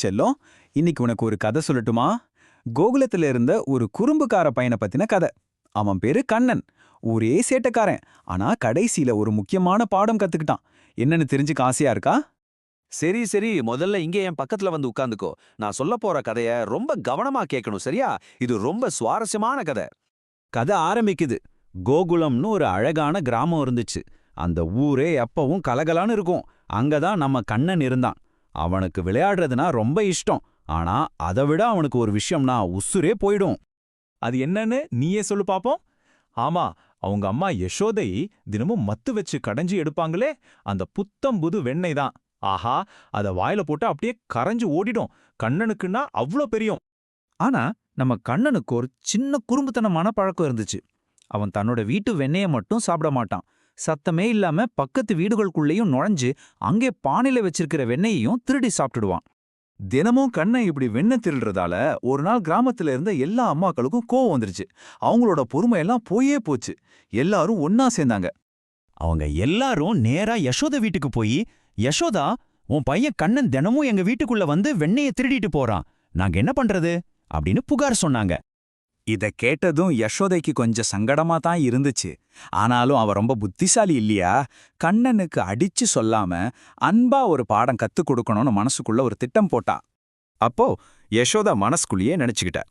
செல்லம், இன்னைக்கு உனக்கு ஒரு கதை சொல்லட்டுமா? கோகுலத்துல இருந்த ஒரு குறும்புக்கார பையனை பத்தின கதை. அவன் பேரு கண்ணன். ஊரே சேட்டக்காரன். ஆனா கடைசியில ஒரு முக்கியமான பாடம் கத்துக்கிட்டான். என்னன்னு தெரிஞ்சுக்க ஆசையா இருக்கா? சரி சரி, முதல்ல இங்க என் பக்கத்துல வந்து உட்கார்ந்துக்கோ. நான் சொல்ல போற கதைய ரொம்ப கவனமா கேட்கணும், சரியா? இது ரொம்ப சுவாரஸ்யமான கதை. கதை ஆரம்பிக்குது. கோகுலம்னு ஒரு அழகான கிராமம் இருந்துச்சு. அந்த ஊரே எப்பவும் கலகலான்னு இருக்கும். அங்கதான் நம்ம கண்ணன் இருந்தான். அவனுக்கு விளையாடுறதுனா ரொம்ப இஷ்டம். ஆனா அதை விட அவனுக்கு ஒரு விஷயம்னா உசுரே போயிடும். அது என்னன்னு நீயே சொல்லு பாப்போம். ஆமா, அவங்க அம்மா யசோதை தினமும் மத்து வச்சு கடைஞ்சி எடுப்பாங்களே, அந்த புத்தம் புது வெண்ணெய் தான். ஆஹா, அத வாயில போட்டு அப்படியே கரைஞ்சு ஓடிடும். கண்ணனுக்குன்னா அவ்ளோ பெரியும். ஆனா நம்ம கண்ணனுக்கு ஒரு சின்ன குறும்புத்தனமான பழக்கம் இருந்துச்சு. அவன் தன்னோட வீட்டு வெண்ணெய மட்டும் சாப்பிட மாட்டான். சத்தமே இல்லாம பக்கத்து வீடுகளுக்குள்ளேயும் நுழைஞ்சு அங்கே பானையில வச்சிருக்கிற வெண்ணெயையும் திருடி சாப்பிட்டுடுவான். தினமும் கண்ணன் இப்படி வெண்ணெய் திருடுறதால ஒரு நாள் கிராமத்துல இருந்த எல்லா அம்மாக்களுக்கும் கோவம் வந்துருச்சு. அவங்களோட பொறுமையெல்லாம் போயே போச்சு. எல்லாரும் ஒன்னா சேர்ந்தாங்க. அவங்க எல்லாரும் நேரா யசோதா வீட்டுக்கு போய், யசோதா, உன் பையன் கண்ணன் தினமும் எங்க வீட்டுக்குள்ள வந்து வெண்ணெய திருடிட்டு போறான். நாங்க என்ன பண்றது அப்படின்னு புகார் சொன்னாங்க. இத கேட்டதும் யசோதைக்கு கொஞ்சம் சங்கடமா தான் இருந்துச்சு. ஆனாலும் அவ ரொம்ப புத்திசாலி இல்லையா? கண்ணனுக்கு அடிச்சு சொல்லாம அன்பா ஒரு பாடம் கத்துக் கொடுக்கணும்னு மனசுக்குள்ள ஒரு திட்டம் போட்டா. அப்போ யசோதா மனசுக்குள்ளேயே நினைச்சுக்கிட்ட,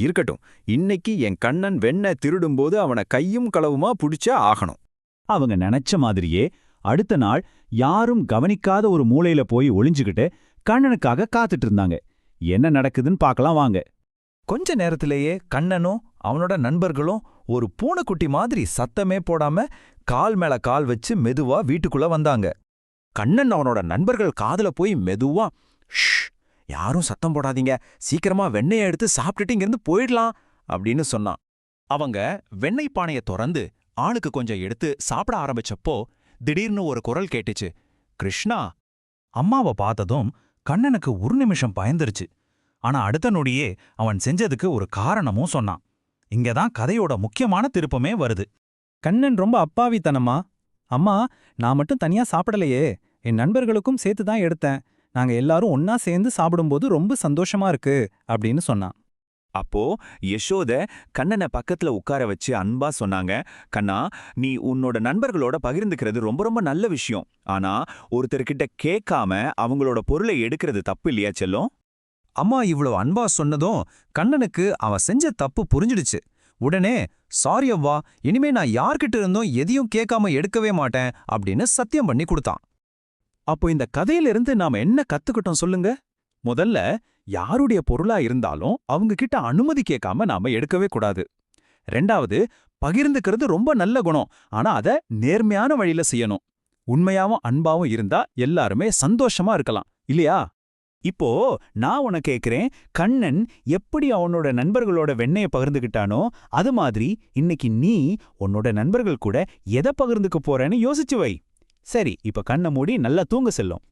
இருக்கட்டும், இன்னைக்கு என் கண்ணன் வெண்ணெய் திருடும்போது அவனை கையும் களவுமா புடிச்சா ஆகணும். அவங்க நினைச்ச மாதிரியே அடுத்த நாள் யாரும் கவனிக்காத ஒரு மூலையில போய் ஒளிஞ்சுக்கிட்டு கண்ணனுக்காக காத்துட்டு இருந்தாங்க. என்ன நடக்குதுன்னு பார்க்கலாம் வாங்க. கொஞ்ச நேரத்திலேயே கண்ணனும் அவனோட நண்பர்களும் ஒரு பூனைக்குட்டி மாதிரி சத்தமே போடாம கால் மேல கால் வச்சு மெதுவா வீட்டுக்குள்ள வந்தாங்க. கண்ணன் அவனோட நண்பர்கள் காதுல போய் மெதுவா, ஷ், யாரும் சத்தம் போடாதீங்க, சீக்கிரமா வெண்ணெயை எடுத்து சாப்பிட்டுட்டு இங்கிருந்து போயிடலாம் அப்படின்னு சொன்னான். அவங்க வெண்ணெய் பானைய திறந்து ஆளுக்கு கொஞ்சம் எடுத்து சாப்பிட ஆரம்பிச்சப்போ திடீர்னு ஒரு குரல் கேட்டுச்சு, கிருஷ்ணா. அம்மாவை பார்த்ததும் கண்ணனுக்கு ஒரு நிமிஷம் பயந்துருச்சு. ஆனா அடுத்த நொடியே அவன் செஞ்சதுக்கு ஒரு காரணமும் சொன்னான். இங்கதான் கதையோட முக்கியமான திருப்பமே வருது. கண்ணன் ரொம்ப அப்பாவித்தனமா, அம்மா, நான் மட்டும் தனியா சாப்பிடலையே, என் நண்பர்களுக்கும் சேர்த்து தான் எடுத்தேன். நாங்க எல்லாரும் ஒன்னா சேர்ந்து சாப்பிடும்போது ரொம்ப சந்தோஷமா இருக்கு அப்படின்னு சொன்னான். அப்போ யசோத கண்ணனை பக்கத்துல உட்கார வச்சு அன்பா சொன்னாங்க, கண்ணா, நீ உன்னோட நண்பர்களோட பகிர்ந்துக்கிறது ரொம்ப ரொம்ப நல்ல விஷயம். ஆனா ஒருத்தர்கிட்ட கேட்காம அவங்களோட பொருளை எடுக்கிறது தப்பு இல்லையா செல்லம்? அம்மா இவ்வளவு அன்பா சொன்னதும் கண்ணனுக்கு அவன் செஞ்ச தப்பு புரிஞ்சிடுச்சு. உடனே, சாரி அவ்வா, இனிமே நான் யார்கிட்ட இருந்தும் எதையும் கேட்காம எடுக்கவே மாட்டேன் அப்படின்னு சத்தியம் பண்ணி கொடுத்தான். அப்போ இந்த கதையிலிருந்து நாம என்ன கத்துக்கிட்டோம் சொல்லுங்க? முதல்ல, யாருடைய பொருளா இருந்தாலும் அவங்க கிட்ட அனுமதி கேட்காம நாம எடுக்கவே கூடாது. ரெண்டாவது, பகிர்ந்துக்கிறது ரொம்ப நல்ல குணம். ஆனா அத நேர்மையான வழியில செய்யணும். உண்மையாவும் அன்பாவும் இருந்தா எல்லாருமே சந்தோஷமா இருக்கலாம், இல்லையா? இப்போ நான் உன கேக்குறேன், கண்ணன் எப்படி அவனோட நண்பர்களோட வெண்ணெய பகிர்ந்துகிட்டானோ அது மாதிரி இன்னைக்கு நீ உன்னோட நண்பர்கள் கூட எதை பகிர்ந்துக்க போறேன்னு யோசிச்சு வை. சரி, இப்ப கண்ணை மூடி நல்லா தூங்க செல்லும்.